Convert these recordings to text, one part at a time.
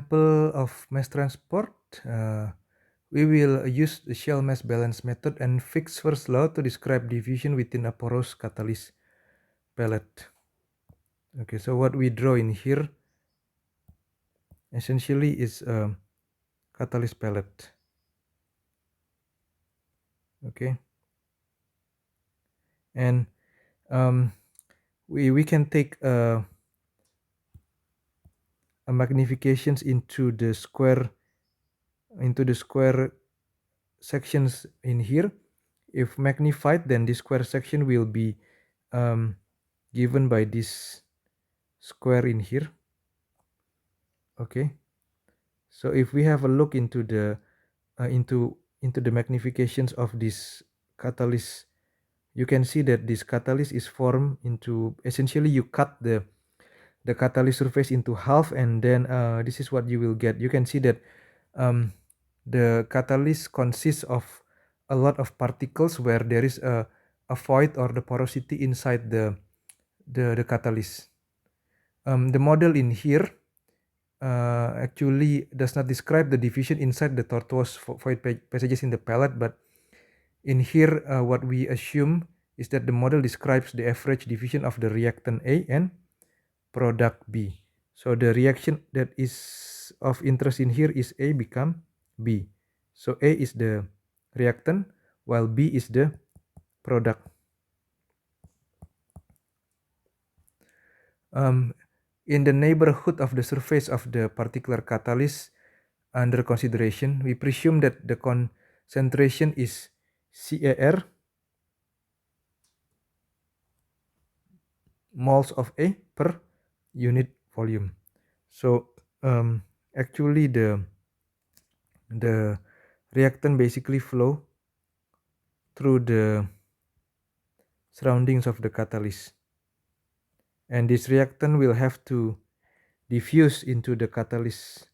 example of mass transport, we will use the shell mass balance method and fix first law to describe diffusion within a porous catalyst pellet. Okay, so what we draw in here essentially is a catalyst pellet. Okay, and we can take a magnifications into the square sections in here. If magnified, then the square section will be given by this square in here. Okay, so if we have a look into the magnifications of this catalyst, you can see that this catalyst is formed into, essentially you cut the catalyst surface into half, and then this is what you will get. You can see that the catalyst consists of a lot of particles where there is a void or the porosity inside the catalyst. The model in here actually does not describe the diffusion inside the tortuous void passages in the pellet, but in here what we assume is that the model describes the average diffusion of the reactant A and product B. So the reaction that is of interest in here is A become B. So A is the reactant while B is the product. In the neighborhood of the surface of the particular catalyst under consideration, we presume that the concentration is CAR moles of A per unit volume. So actually the reactant basically flow through the surroundings of the catalyst, and this reactant will have to diffuse into the catalyst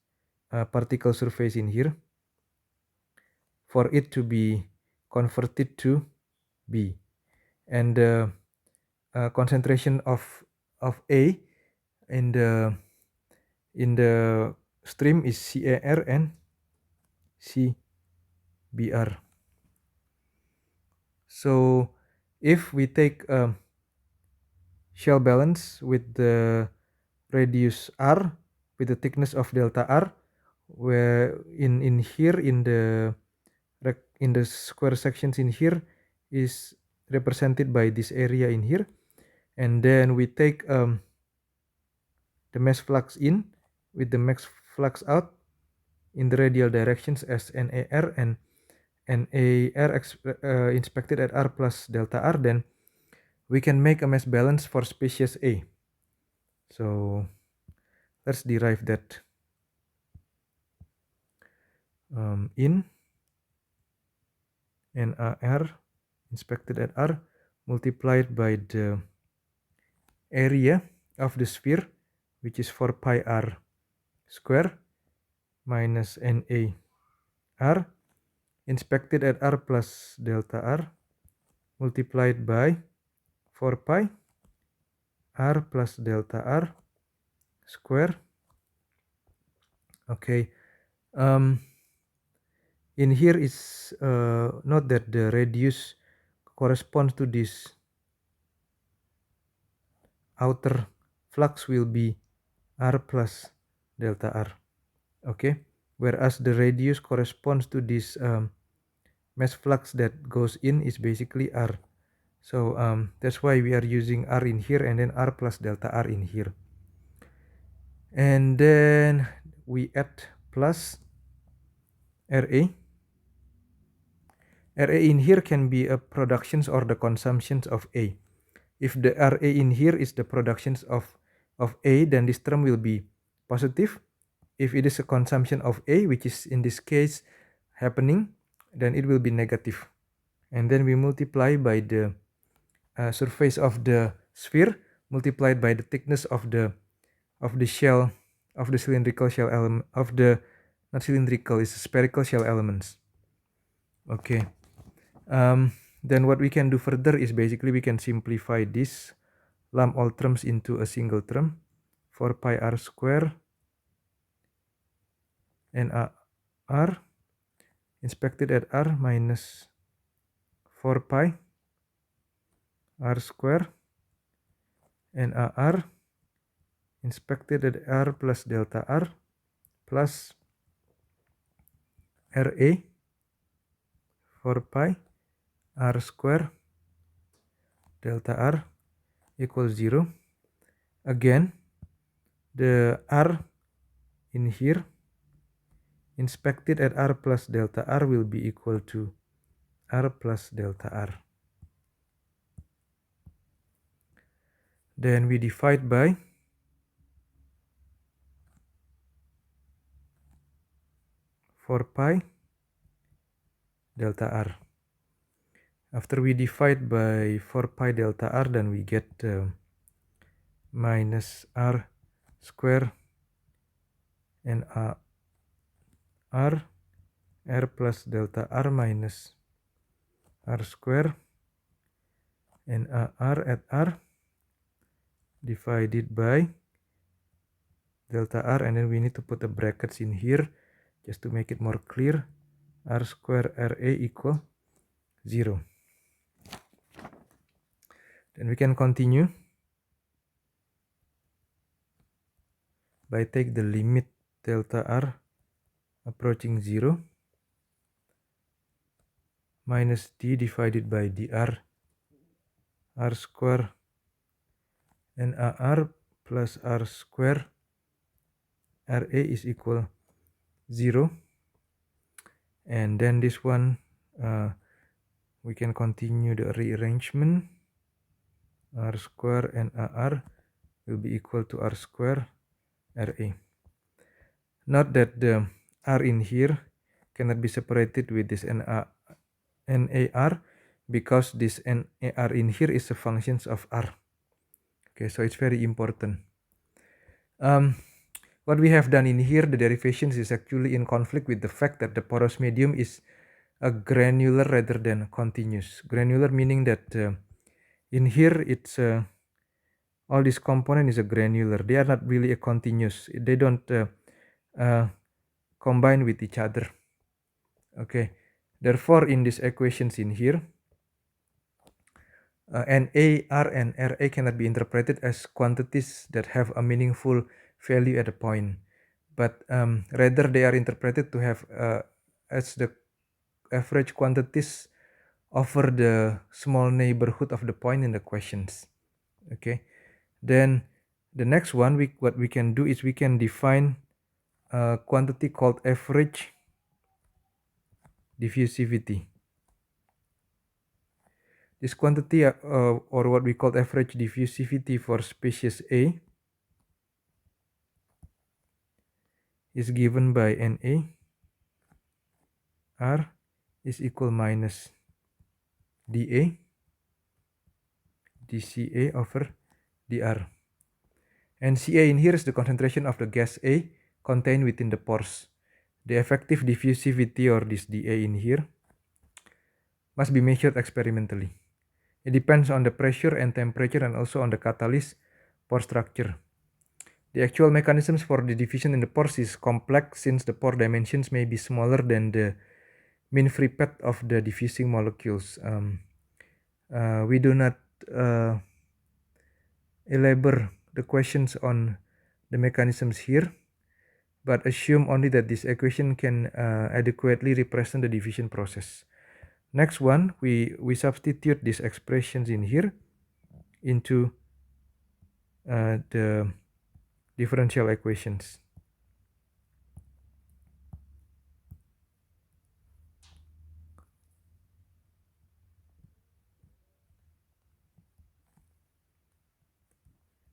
particle surface in here for it to be converted to B, and the concentration of A in the stream is CAR and CBR. So if we take shell balance with the radius R with the thickness of delta R, where in here in the square sections in here is represented by this area in here, and then we take the mass flux in with the mass flux out in the radial directions as NAR and NAR inspected at R plus delta R, then we can make a mass balance for species A. So let's derive that. In NAR inspected at R multiplied by the area of the sphere, which is 4 pi R square minus NAR inspected at R plus delta R multiplied by 4 pi R plus delta R square. Okay, in here is note that the radius corresponds to this outer flux will be R plus delta R. Okay, whereas the radius corresponds to this mass flux that goes in is basically R. So that's why we are using R in here and then R plus delta R in here. And then we add plus RA. RA in here can be a productions or the consumptions of A. If the RA in here is the productions of A, then this term will be positive. If it is a consumption of A, which is in this case happening, then it will be negative. And then we multiply by the surface of the sphere multiplied by the thickness of the shell of the cylindrical shell element of the, not cylindrical, is spherical shell elements. Okay, then what we can do further is basically we can simplify this, lump all terms into a single term, 4 pi R square and r inspected at r minus 4 pi r square and r inspected at r plus delta r plus ra 4 pi r square delta r equals 0. Again, the r in here inspected at r plus delta r will be equal to r plus delta r. Then we divide by 4 pi delta r. After we divide by 4 pi delta r, then we get minus r square and r plus delta r minus r square and r at r divided by delta r, and then we need to put the brackets in here just to make it more clear. R square ra equal 0. Then we can continue by take the limit delta r approaching 0 minus d divided by dr r square and r plus r square ra is equal 0, and then this one we can continue the rearrangement. R square and r will be equal to r square ra. Note that the r in here cannot be separated with this nar because this nar in here is a function of r. Okay, so it's very important. What we have done in here, the derivations is actually in conflict with the fact that the porous medium is a granular rather than continuous. Granular meaning that in here it's all this component is a granular. They are not really a continuous. They don't combine with each other. Okay, therefore in these equations in here, NA, R, and RA cannot be interpreted as quantities that have a meaningful value at a point, but rather they are interpreted to have as the average quantities over the small neighborhood of the point in the questions. Okay, then the next one, what we can do is we can define a quantity called average diffusivity. This quantity or what we call average diffusivity for species A is given by Na R is equal minus dA dCA over dr. And Ca in here is the concentration of the gas A contained within the pores. The effective diffusivity, or this dA in here, must be measured experimentally. It depends on the pressure and temperature and also on the catalyst pore structure. The actual mechanisms for the diffusion in the pores is complex since the pore dimensions may be smaller than the mean free path of the diffusing molecules. We do not elaborate the questions on the mechanisms here, but assume only that this equation can adequately represent the diffusion process. Next one, we substitute these expressions in here into the differential equations.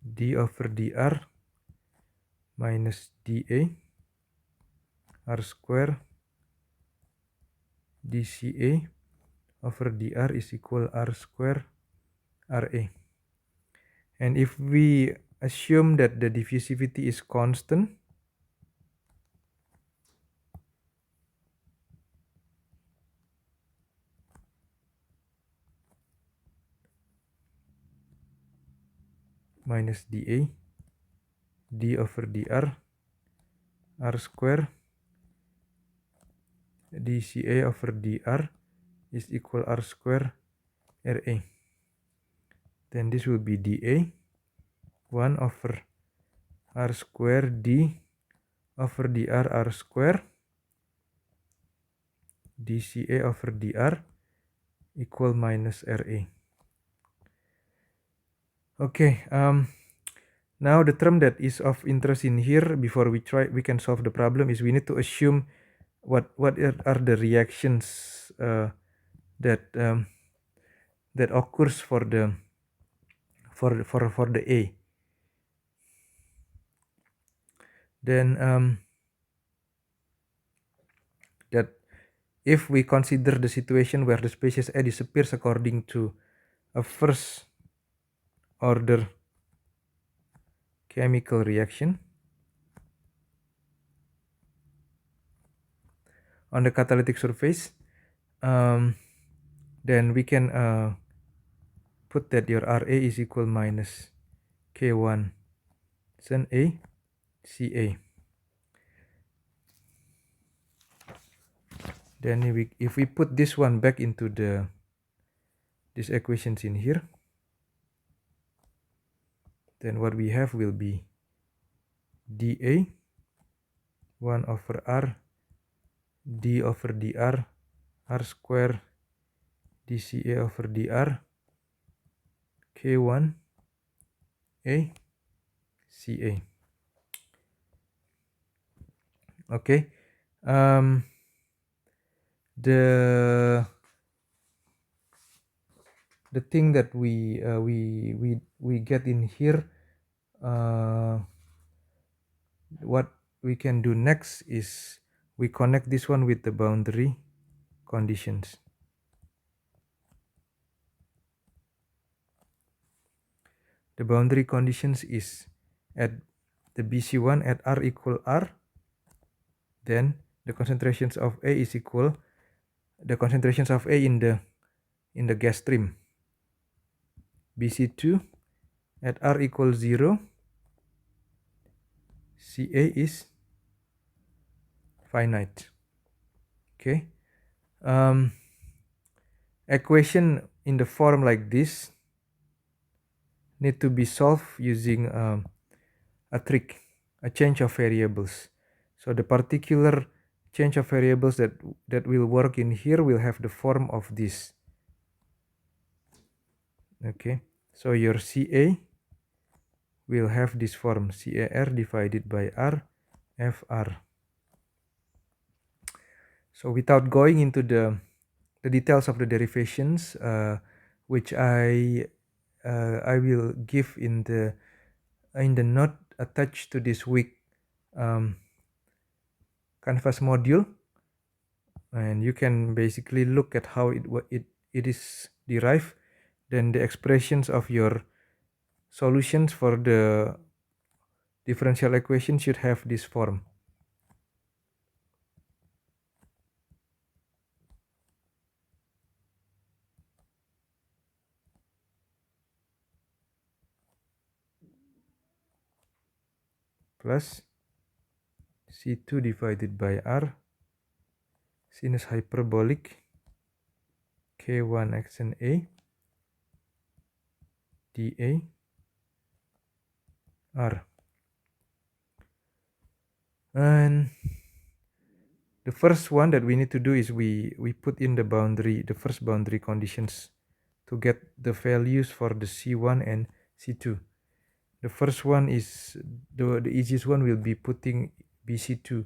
D over dr minus dA r square dCA over dr is equal r square Ra. And if we assume that the diffusivity is constant, minus dA d over dr r square dCA over dr is equal r square RA. Then this will be dA 1 over r square d over dr r square dCA over dr equal minus RA. Okay, now the term that is of interest in here before we can solve the problem is we need to assume what are the reactions that that occurs for the A. Then that if we consider the situation where the species A disappears according to a first order chemical reaction on the catalytic surface, then we can put that your Ra is equal minus K1 sin A Ca. Then if we put this one back into these equations in here, then what we have will be dA 1 over r d over dr r square dCA over dr K1 A Ca. Okay, the thing that we get in here, what we can do next is we connect this one with the boundary conditions. The boundary conditions is at the BC1 at R equal R, then the concentrations of A is equal the concentrations of A in the gas stream. BC2 at R equals 0, Ca is finite. Okay, equation in the form like this need to be solved using a trick, a change of variables. So the particular change of variables that will work in here will have the form of this. Okay, so your Ca will have this form, CAR divided by R FR. So without going into the details of the derivations, which I will give in the note attached to this week Canvas module, and you can basically look at how it is derived. Then the expressions of your solutions for the differential equation should have this form. Plus C2 divided by R sinus hyperbolic K1 xn A dA R. And the first one that we need to do is we put in the first boundary conditions to get the values for the C1 and C2. The first one is the easiest one will be putting BC2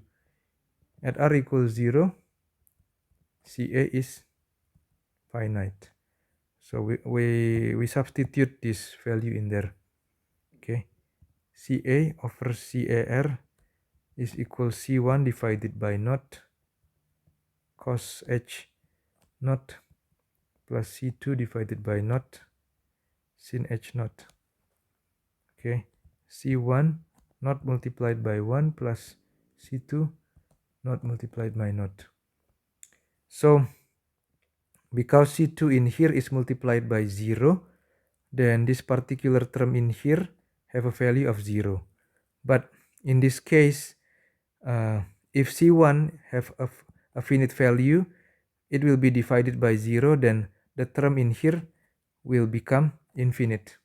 at R equals 0, Ca is finite. So we substitute this value in there. Okay, Ca over Car is equal C1 divided by naught cos H naught plus C2 divided by naught sin H naught. Okay, C1 naught multiplied by 1 plus C2 naught multiplied by naught. So because C2 in here is multiplied by 0, then this particular term in here have a value of 0. But in this case, if C1 have a a finite value, it will be divided by 0, then the term in here will become infinite.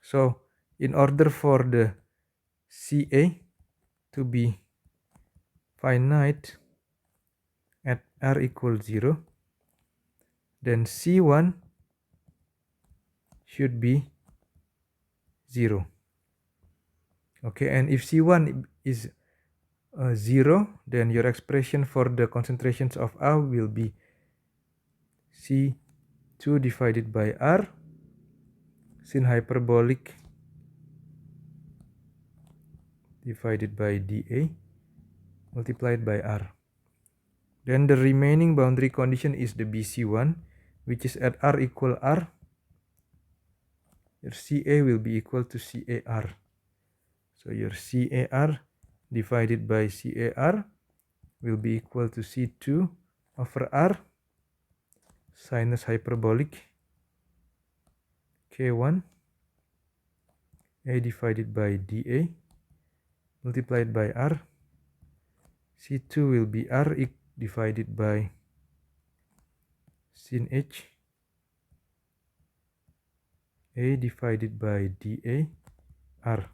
So in order for the CA to be finite at r equals 0, then C1 should be 0. Okay, and if C1 is 0, then your expression for the concentrations of A will be C2 divided by R sin hyperbolic divided by dA multiplied by R. Then the remaining boundary condition is the BC1, which is at R equal R, your CA will be equal to CAR. So your CAR divided by CAR will be equal to C2 over R sinus hyperbolic K1 A divided by dA multiplied by R. C2 will be R divided by sin H A divided by dA R.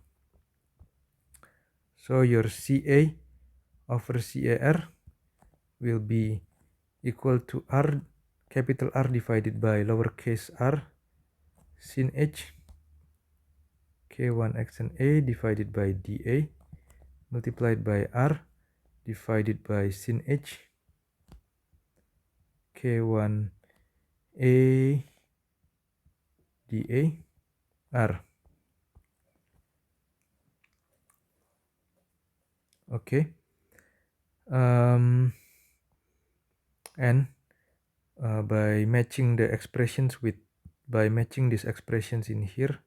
So your CA over CAR will be equal to R, capital R divided by lowercase r sin H K1 xn A divided by dA multiplied by R divided by sin H K1 A dA R. Okay, and by matching the expressions by matching these expressions in here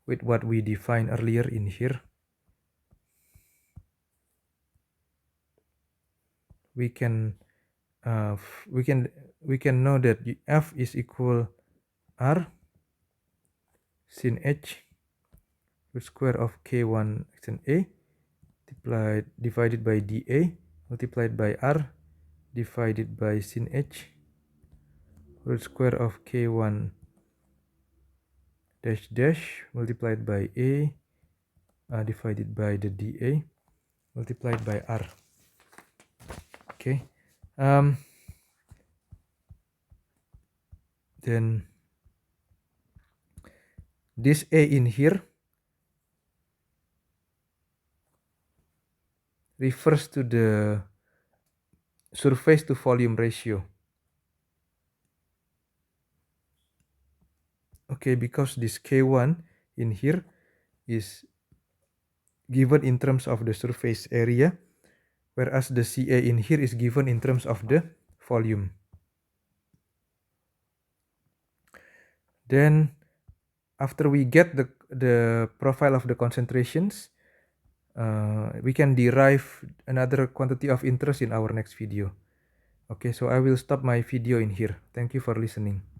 with what we defined earlier in here, we can know that F is equal R sin H root square of K1 xn A divided by dA multiplied by R divided by sin H root square of K1 dash dash multiplied by A divided by the dA multiplied by R. Okay, then this A in here refers to the surface to volume ratio. Okay, because this K1 in here is given in terms of the surface area, whereas the CA in here is given in terms of the volume. Then after we get the profile of the concentrations, we can derive another quantity of interest in our next video. Okay, so I will stop my video in here. Thank you for listening.